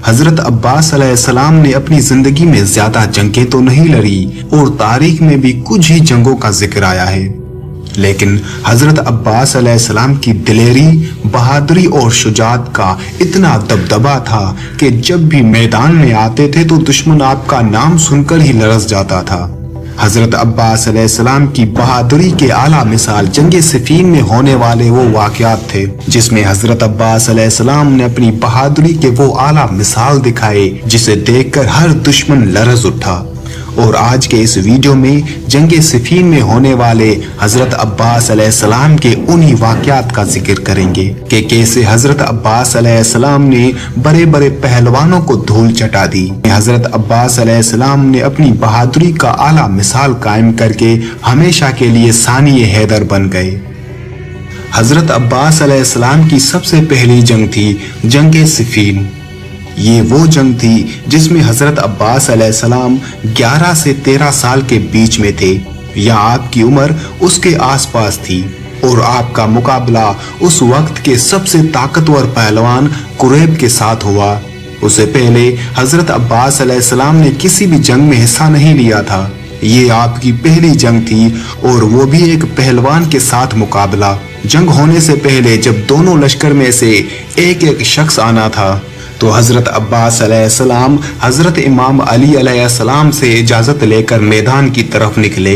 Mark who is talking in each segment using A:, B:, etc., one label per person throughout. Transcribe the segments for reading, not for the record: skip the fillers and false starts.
A: हजरत अब्बास अलैहिस्सलाम ने अपनी जिंदगी में ज्यादा जंगें तो नहीं लड़ी और तारीख में भी कुछ ही जंगों का जिक्र आया है, लेकिन हजरत अब्बास अलैहिस्सलाम की दिलेरी, बहादुरी और शुजाअत का इतना दबदबा था कि जब भी मैदान में आते थे तो दुश्मन आपका नाम सुनकर ही लरज़ जाता था। हजरत अब्बास अलैहिस्सलाम की बहादुरी के आला मिसाल जंगे सिफीन में होने वाले वो वाक़यात थे जिसमें हजरत अब्बास अलैहिस्सलाम ने अपनी बहादुरी के वो आला मिसाल दिखाए जिसे देखकर हर दुश्मन लरज़ उठा। और आज के इस वीडियो में जंगे सिफीन में होने वाले हजरत अब्बास अलैहिस्सलाम के उन्हीं वाक़यात का जिक्र करेंगे कि कैसे हजरत अब्बास अलैहिस्सलाम ने बड़े बड़े पहलवानों को धूल चटा दी। हजरत अब्बास अलैहिस्सलाम ने अपनी बहादुरी का आला मिसाल कायम करके हमेशा के लिए सानी हैदर बन गए। हजरत अब्बास अलैहिस्सलाम की सबसे पहली जंग थी जंगे सिफीन। ये वो जंग थी जिसमें हजरत अब्बास अलैहिस्सलाम 11 से 13 साल के बीच में थे, या आपकी उम्र उसके आसपास थी, और आपका मुकाबला उस वक्त के सबसे ताकतवर पहलवान कुरैब के साथ हुआ। उससे पहले हजरत अब्बास अलैहिस्सलाम ने किसी भी जंग में हिस्सा नहीं लिया था। ये आपकी पहली जंग थी और वो भी एक पहलवान के साथ मुकाबला। जंग होने से पहले जब दोनों लश्कर में से एक एक शख्स आना था तो हजरत अब्बास अलैहिस्सलाम हजरत इमाम अली अलैहिस्सलाम से इजाजत लेकर मैदान की तरफ निकले।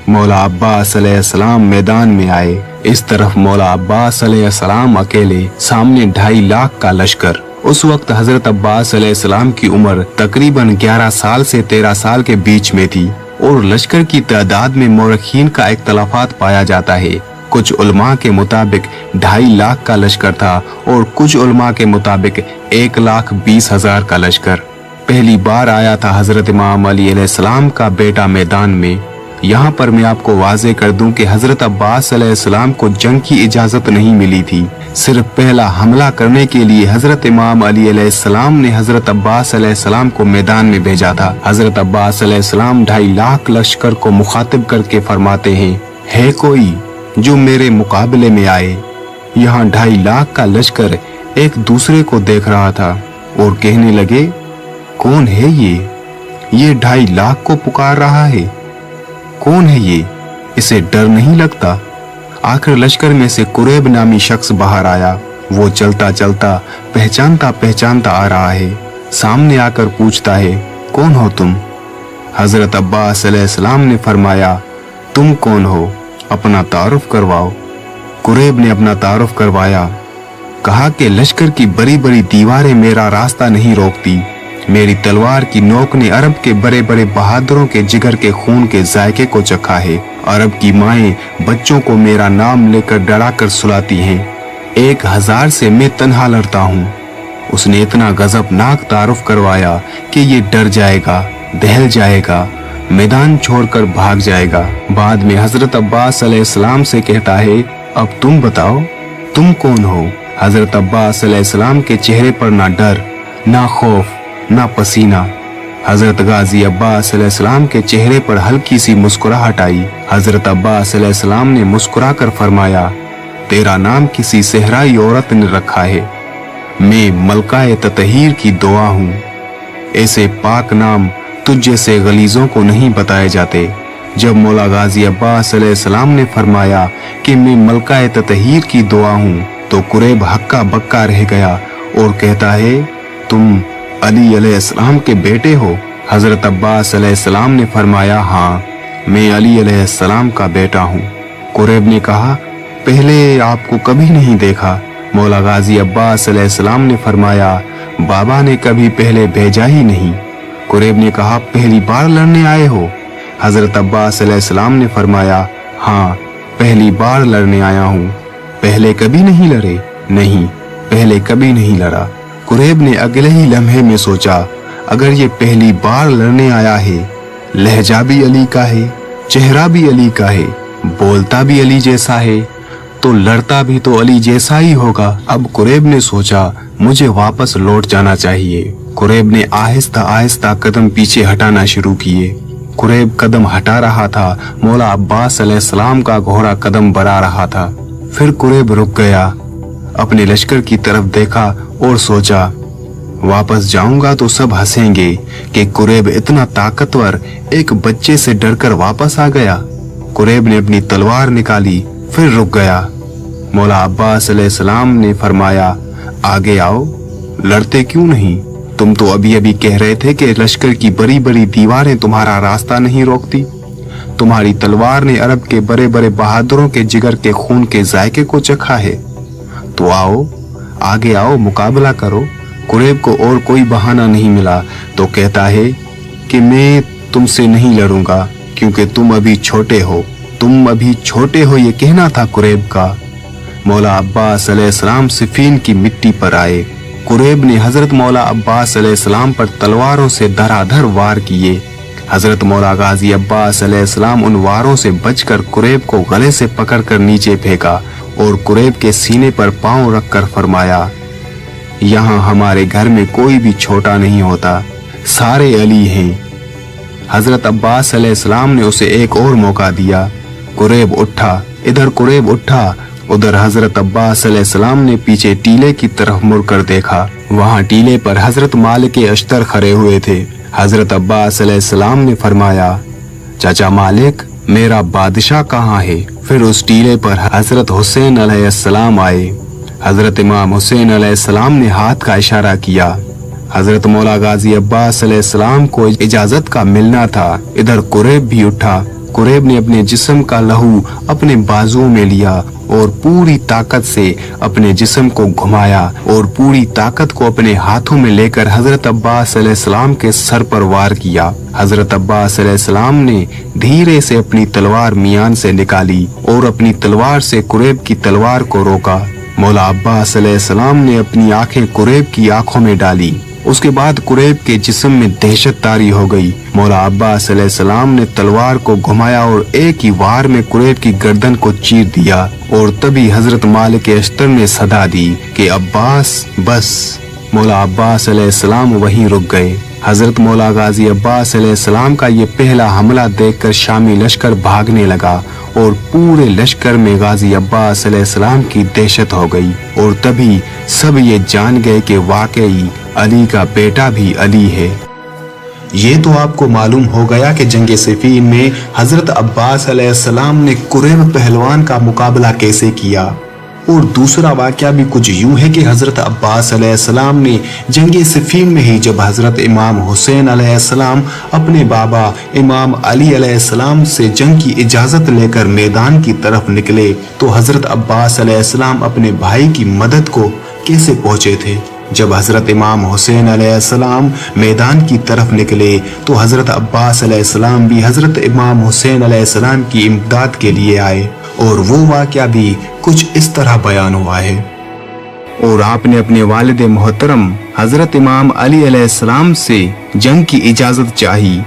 A: मौला अब्बास अलैहिस्सलाम मैदान में आए। इस तरफ मौला अब्बास अलैहिस्सलाम अकेले, सामने 2.5 लाख का लश्कर। उस वक्त हजरत अब्बास अलैहिस्सलाम की उम्र तकरीबन 11 साल से 13 साल के बीच में थी और लश्कर की तादाद में मौरखीन का इख्तलाफात पाया जाता है। कुछ उलमा के मुताबिक 2.5 लाख का लश्कर था और कुछ उलमा के मुताबिक 1,20,000 का लश्कर। पहली बार आया था हजरत इमाम अली अलैहिस्सलाम का बेटा मैदान में। यहाँ पर मैं आपको वाज़े कर दूं कि हजरत अब्बास अलैहिस्सलाम को जंग की इजाजत नहीं मिली थी। सिर्फ पहला हमला करने के लिए हजरत इमाम अली अलैहिस्सलाम ने हजरत अब्बास अलैहिस्सलाम को मैदान में भेजा था। हजरत अब्बास अलैहिस्सलाम 2.5 लाख लश्कर को मुखातिब करके फरमाते हैं, है कोई जो मेरे मुकाबले में आए। यहाँ 2.5 लाख का लश्कर एक दूसरे को देख रहा था और कहने लगे, कौन है ये 2.5 लाख को पुकार रहा है, कौन है ये, इसे डर नहीं लगता। आखिर लश्कर में से कुरैब नामी शख्स बाहर आया। वो चलता चलता पहचानता पहचानता आ रहा है। सामने आकर पूछता है, कौन हो तुम? हजरत अब्बास अलैहिस्सलाम ने फरमाया, तुम कौन हो, अपना तारुफ करवाओ। कुरैब ने अपना तारुफ करवाया। कहा कि लश्कर की बड़ी बड़ी दीवारें मेरा रास्ता नहीं रोकती। मेरी तलवार की नोक ने अरब के बड़े बड़े बहादुरों के जिगर के खून के जायके को चखा है। अरब की माएं बच्चों को मेरा नाम लेकर डरा कर सुलाती हैं। 1000 से मैं तन्हा लड़ता हूँ। उसने इतना गजबनाक तारुफ करवाया कि ये डर जाएगा, दहल जाएगा, मैदान छोड़कर भाग जाएगा। बाद में हजरत अब्बास अलैहिस्सलाम से कहता है, अब तुम बताओ, तुम कौन हो? हजरत अब्बास अलैहिस्सलाम के चेहरे पर ना डर, ना खौफ, ना पसीना। हजरत गाजी अब्बास अलैहिस्सलाम के चेहरे पर हल्की सी मुस्कुराहट आई। हजरत अब्बास अलैहिस्सलाम ने मुस्कुराकर फरमाया, तेरा नाम किसी सहराई औरत ने रखा है। मैं मलकाए ततहीर की दुआ हूँ। ऐसे पाक नाम तुझ जैसे गलीजों को नहीं बताए जाते। जब मौला गाजी अब्बास अलैहिस्सलाम ने फरमाया कि मैं मलकाए ततहीर की दुआ हूँ तो कुरैब हक्का बक्का रह गया और कहता है, तुम अली अलैहिस्सलाम के बेटे हो? हजरत अब्बास अलैहिस्सलाम ने फरमाया, हाँ, मैं अली अलैहिस्सलाम का बेटा हूँ। कुरैब ने कहा, पहले आपको कभी नहीं देखा। मौला गाजी अब्बास अलैहिस्सलाम ने फरमाया, बाबा ने कभी पहले भेजा ही नहीं। कुरैब ने कहा, पहली बार लड़ने आए हो? हजरत अब्बास अलैहिस्सलाम ने फरमाया, हाँ, पहली बार लड़ने आया हूँ। पहले कभी नहीं लड़े? नहीं, पहले कभी नहीं लड़ा। कुरैब ने अगले ही लम्हे में सोचा, अगर ये पहली बार लड़ने आया है, लहजा भी अली का है, चेहरा भी अली का है, बोलता भी अली जैसा है, तो लड़ता भी तो अली जैसा ही होगा। अब कुरैब ने सोचा, मुझे वापस लौट जाना चाहिए। कुरैब ने आहिस्ता आहिस्ता कदम पीछे हटाना शुरू किए। कुरैब कदम हटा रहा था, मौला अब्बास अलैहिस्सलाम का घोड़ा कदम बढ़ा रहा था। फिर कुरैब रुक गया, अपने लश्कर की तरफ देखा और सोचा, वापस जाऊंगा तो सब हंसेंगे कि कुरैब इतना ताकतवर एक बच्चे से डरकर वापस आ गया। कुरैब ने अपनी तलवार निकाली, फिर रुक गया। मौला अब्बास अलैहिस्सलाम ने फरमाया, आगे आओ, लड़ते क्यों नहीं? तुम तो अभी अभी कह रहे थे कि लश्कर की बड़ी बड़ी दीवारें तुम्हारा रास्ता नहीं रोकती। तुम्हारी तलवार ने अरब के बड़े बड़े बहादुरों के जिगर के खून के जायके को चखा है। तो आओ, आगे आओ, मुकाबला करो। कुरैब को और कोई बहाना नहीं मिला तो कहता है कि मैं तुमसे नहीं लड़ूंगा क्योंकि तुम अभी छोटे हो। तुम अभी छोटे हो, ये कहना था कुरैब का। मौला अब्बास अलैहिस्सलाम सिफीन की मिट्टी पर आए। कुरैब ने हजरत मौला अब्बास अलैहिस्सलाम पर तलवारों से धराधर वार किए। हजरत मौला गाजी अब्बास अलैहिस्सलाम उन वारों से बचकर कुरैब को गले से पकड़कर नीचे फेंका और कुरैब के सीने पर पांव रखकर फरमाया, यहाँ हमारे घर में कोई भी छोटा नहीं होता, सारे अली हैं। हजरत अब्बास अलैहिस्सलाम ने उसे एक और मौका दिया। कुरैब उठा, इधर कुरैब उठा, उधर हजरत अब्बास अलैहिस्सलाम ने पीछे टीले की तरफ मुड़कर देखा। वहां टीले पर हजरत मालिक अश्तर खड़े हुए थे। हजरत अब्बास अलैहिस्सलाम ने फरमाया, चाचा मालिक, मेरा बादशाह कहाँ है? फिर उस टीले पर हजरत हुसैन अलैहिस्सलाम आए। हजरत इमाम हुसैन अलैहिस्सलाम ने हाथ का इशारा किया। हजरत मौला गाजी अब्बास अलैहिस्सलाम को इजाजत का मिलना था। इधर कुरैब भी उठा। कुरैब ने अपने जिस्म का लहू अपने बाजुओं में लिया और पूरी ताकत से अपने जिस्म को घुमाया और पूरी ताकत को अपने हाथों में लेकर हजरत अब्बास अलैहिस्सलाम के सर पर वार किया। हजरत अब्बास अलैहिस्सलाम ने धीरे से अपनी तलवार मियान से निकाली और अपनी तलवार से कुरैब की तलवार को रोका। मौला अब्बास अलैहिस्सलाम ने अपनी आंखें कुरैब की आंखों में डाली। उसके बाद कुरैब के जिस्म में दहशत तारी हो गई। मौला अब्बास अलैहिस्सलाम ने तलवार को घुमाया और एक ही वार में कुरैब की गर्दन को चीर दिया और तभी हजरत मालिक अश्तर ने सदा दी कि अब्बास बस। मौला अब्बास अलैहिस्सलाम वहीं रुक गए। हजरत मौला गाजी अब्बास अलैहिस्सलाम का ये पहला हमला देखकर शामी लश्कर भागने लगा और पूरे लश्कर में गाजी अब्बास अलैहिस्सलाम की दहशत हो गई और तभी सब ये जान गए कि वाकई अली का बेटा भी अली है। ये तो आपको मालूम हो गया कि जंग सिफीन में हजरत अब्बास अलैहिस्सलाम ने कुरैब पहलवान का मुकाबला कैसे किया। और दूसरा वाकया भी कुछ यूं है कि हजरत अब्बास अलैहिस्सलाम ने जंग सिफीन में ही जब हजरत इमाम हुसैन अलैहिस्सलाम अपने बाबा इमाम अली अलैहिस्सलाम से जंग की इजाजत लेकर मैदान की तरफ निकले तो हजरत अब्बास अलैहिस्सलाम अपने भाई की मदद को कैसे पहुंचे थे। जब हजरत इमाम हुसैन अलैहिस्सलाम मैदान की तरफ निकले तो हजरत अब्बास अलैहिस्सलाम भी हजरत इमाम हुसैन अलैहिस्सलाम की इमदाद के लिए आए और वो वाकया भी कुछ इस तरह बयान हुआ है। और आपने अपने वालिद मोहतरम हजरत इमाम अली अलैहिस्सलाम से जंग की इजाजत चाही।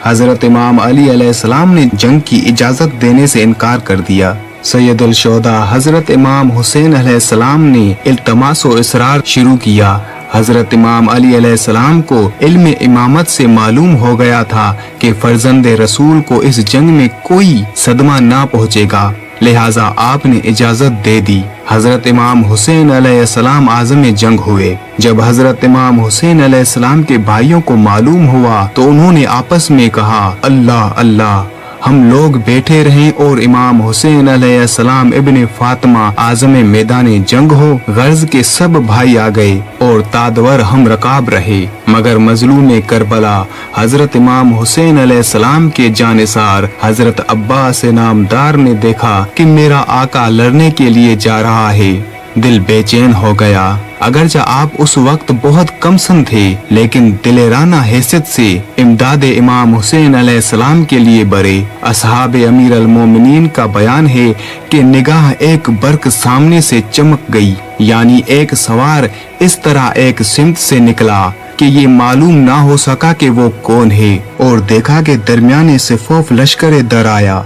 A: हजरत इमाम अली अलैहिस्सलाम ने जंग की इजाजत देने से इनकार कर दिया। सैयदुल शोहदा हजरत इमाम हुसैन अलैहिस्सलाम ने इल्तमास व इसरार शुरू किया। हजरत इमाम अली अलैहिस्सलाम को इल्म इमामत से मालूम हो गया था कि फर्जंदे रसूल को इस जंग में कोई सदमा ना पहुंचेगा, लिहाजा आपने इजाजत दे दी। हजरत इमाम हुसैन अलैहिस्सलाम आज़म जंग हुए। जब हजरत इमाम हुसैन अलैहिस्सलाम के भाइयों को मालूम हुआ तो उन्होंने आपस में कहा, अल्लाह अल्लाह, हम लोग बैठे रहें और इमाम हुसैन अलैहिस्सलाम इब्ने फातिमा आज़म मैदान जंग हो। गर्ज के सब भाई आ गए और तादवर हम रकाब रहे, मगर मजलूम करबला हजरत इमाम हुसैन अलैहिस्सलाम के जानिसार हजरत अब्बास नामदार ने देखा कि मेरा आका लड़ने के लिए जा रहा है। दिल बेचैन हो गया। अगरचे आप उस वक्त बहुत कमसन थे, लेकिन दिलेराना हैसियत से इमदाद इमाम हुसैन अलैहिस्सलाम के लिए बरे। असहाब अमीर अल मोमिनीन का बयान है कि निगाह एक बर्क सामने से चमक गई, यानी एक सवार इस तरह एक सिमत से निकला कि ये मालूम ना हो सका कि वो कौन है, और देखा कि दरमियाने सिफोफ लश्कर दर आया।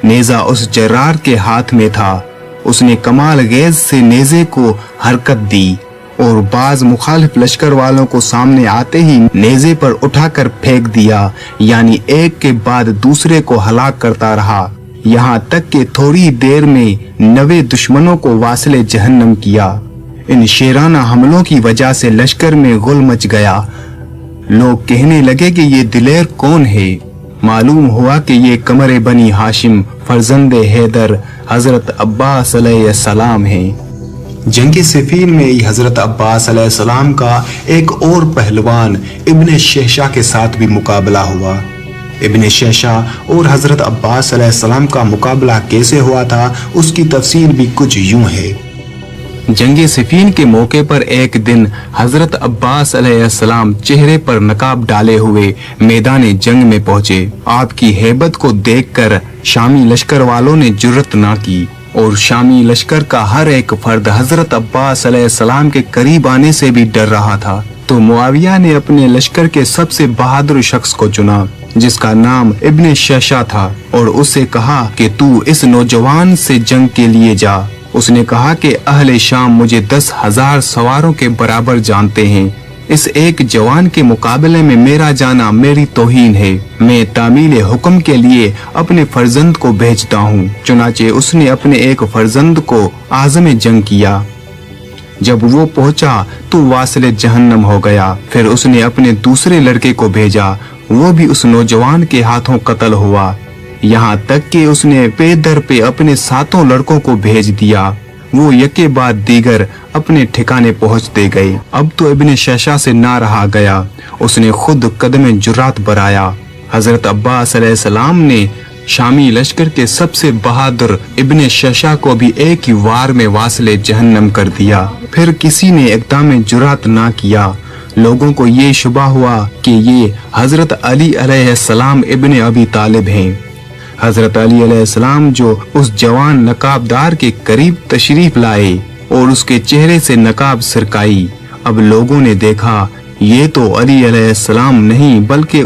A: नेजा उस जर्रार के हाथ में था। उसने कमाल गेज से नेजे को हरकत दी और बाज मुखालिफ लश्कर वालों को सामने आते ही नेजे पर उठाकर फेंक दिया, यानी एक के बाद दूसरे को हलाक करता रहा, यहाँ तक कि थोड़ी देर में 90 दुश्मनों को वासिले जहन्नम किया। इन शेराना हमलों की वजह से लश्कर में गुल मच गया। लोग कहने लगे कि ये दिलेर कौन है। मालूम हुआ कि ये कमर बनी हाशिम फर्जंद हैदर हजरत अब्बास अलैहिस्सलाम हैं। जंग सिफीन में ही हजरत अब्बास अलैहिस्सलाम का एक और पहलवान इब्ने शेशा के साथ भी मुकाबला हुआ। इब्ने शेशा और हजरत अब्बास अलैहिस्सलाम का मुकाबला कैसे हुआ था, उसकी तफसील भी कुछ यूं है। जंग सिफीन के मौके पर एक दिन हजरत अब्बास अलैहिस्सलाम चेहरे पर नकाब डाले हुए मैदान जंग में पहुंचे। आपकी हैबत को देखकर शामी लश्कर वालों ने जुर्रत ना की और शामी लश्कर का हर एक फर्द हजरत अब्बास अलैहिस्सलाम के करीब आने से भी डर रहा था। तो मुआविया ने अपने लश्कर के सबसे बहादुर शख्स को चुना जिसका नाम इब्ने शेशा था और उससे कहा कि तू इस नौजवान से जंग के लिए जा। उसने कहा कि अहले शाम मुझे 10,000 सवारों के बराबर जानते हैं। इस एक जवान के मुकाबले में मेरा जाना मेरी तौहीन है। मैं तामील हुक्म के लिए अपने फर्जंद को भेजता हूँ। चुनाचे उसने अपने एक फर्जंद को आज़म जंग किया। जब वो पहुंचा तो वासिल जहन्नम हो गया। फिर उसने अपने दूसरे लड़के को भेजा, वो भी उस नौजवान के हाथों कत्ल हुआ। यहाँ तक कि उसने पे दर पे अपने 7 लड़कों को भेज दिया। वो यके बाद दीगर अपने ठिकाने पहुंचते गए। अब तो इब्ने शेशा से ना रहा गया। उसने खुद कदम जुर्रात बराया। हजरत अब्बास अलैहिस्सलाम ने शामी लश्कर के सबसे बहादुर इब्ने शेशा को भी एक ही वार में वासिले जहन्नम कर दिया। फिर किसी ने इक़दाम जुर्रात ना किया। लोगों को ये शुबा हुआ कि ये हजरत अली अलैहिस्सलाम इब्ने अबी तालिब हैं। हजरत अली अलैहिस्सलाम जो उस जवान नकाबदार के करीब तशरीफ लाए और उसके चेहरे से नकाब सरकाई। अब लोगों ने देखा ये तो अली अलैहिस्सलाम नहीं बल्कि